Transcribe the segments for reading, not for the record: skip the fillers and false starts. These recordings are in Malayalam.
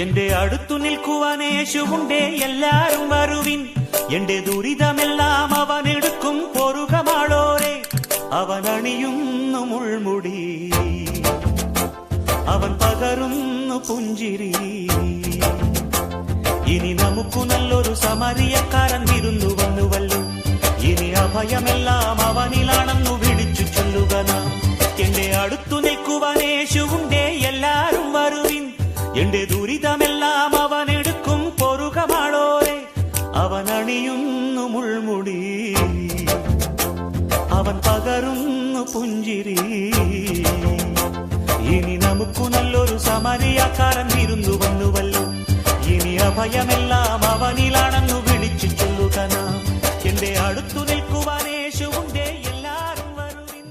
എന്റെ അടുത്തു നിൽക്കുവാൻ യേശുവുണ്ടേ, എല്ലാരും വരുവിൻ. എന്റെ ദുരിതമെല്ലാം അവനെടുക്കും, പൊറുകമാളോരെ. അവൻ അണിയുന്നു മുൾമുടി, അവൻ പകരുന്നു പുഞ്ചിരി. ഇനി നമുക്കു നല്ലൊരു സമരിയക്കാരൻ വിരുന്നു വന്നുവല്ലോ. ഇനി അഭയമെല്ലാം അവനിലാണെന്നു വിളിച്ചു ചൊല്ലുക നാം. എന്റെ അടുത്തു നിൽക്കുവാൻ യേശുവുണ്ടേ, എല്ലാരും വരുവിൻ. എന്റെ ദുരിതമെല്ലാം അവനെടുക്കും, പൊറുകമാളോരെ. അവൻ അണിയുന്നു മുൾമുടി, അവൻ പകരുന്നു പുഞ്ചിരി. ഇനി നമുക്കു നല്ലൊരു സമരിയക്കാരൻ വിരുന്നു വന്നുവല്ലോ. ഇനി അഭയമെല്ലാം അവനിലാണെന്നു വിളിച്ചു ചൊല്ലുക നാം. എന്റെ അടുത്തു നിൽക്കുവാൻ യേശുവുണ്ടേ, എല്ലാരും വരുവിൻ.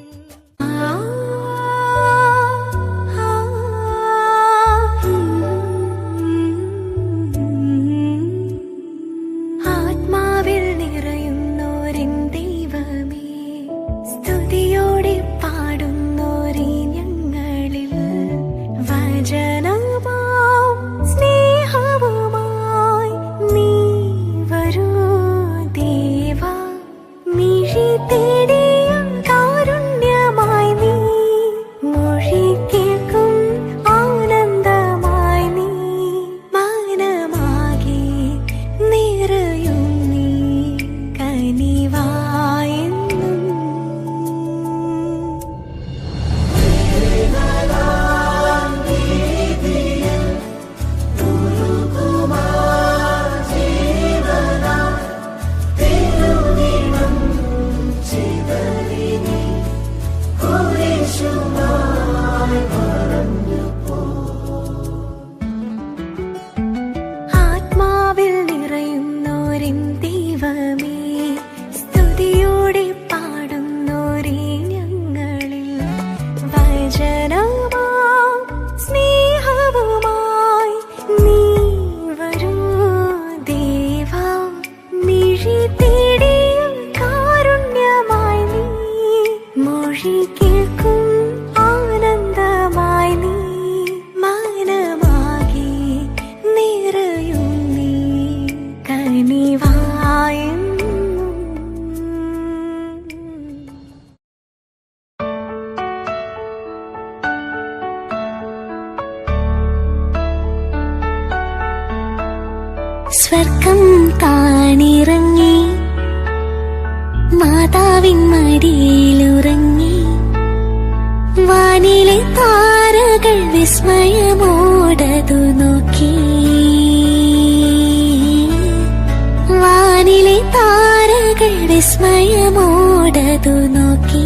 ആത്മാവിൽ നിറയുന്നോരിൻ ദൈവമേ, സ്തുതിയോടെ പാടുന്നോരേ ഞങ്ങളിൽ. വചനമാം സ്നേഹവുമായി നീ വരൂ ദേവാ. മിഴി തേടിയ കാരുണ്യമായി നീ, മൊഴി കേൾക്കും ആനന്ദമായി നീ. മനമാകെ നിറയും നീ കനിവായെന്നും. ആത്മാവിൽ നിറയുന്നോരിൻ ദൈവമേ, സ്തുതിയോടെ പാടുന്നോരേ ഞങ്ങളിൽ. വചനമാം സ്നേഹവുമായി നീ വരൂ ദേവാ. മിഴി തേടിയ കാരുണ്യമായി നീ, മൊഴി കേൾക്കും ആനന്ദമായി നീ. മനമാകെ നിറയും നീ കനിവായെന്നും. സ്വർഗം താണിറങ്ങി, മാതാവിൻ മടിയിലുറങ്ങി. വാനിലെ താരകൾ വിസ്മയമോടതു നോക്കി. വാനിലെ താരകൾ വിസ്മയമോടതു നോക്കി.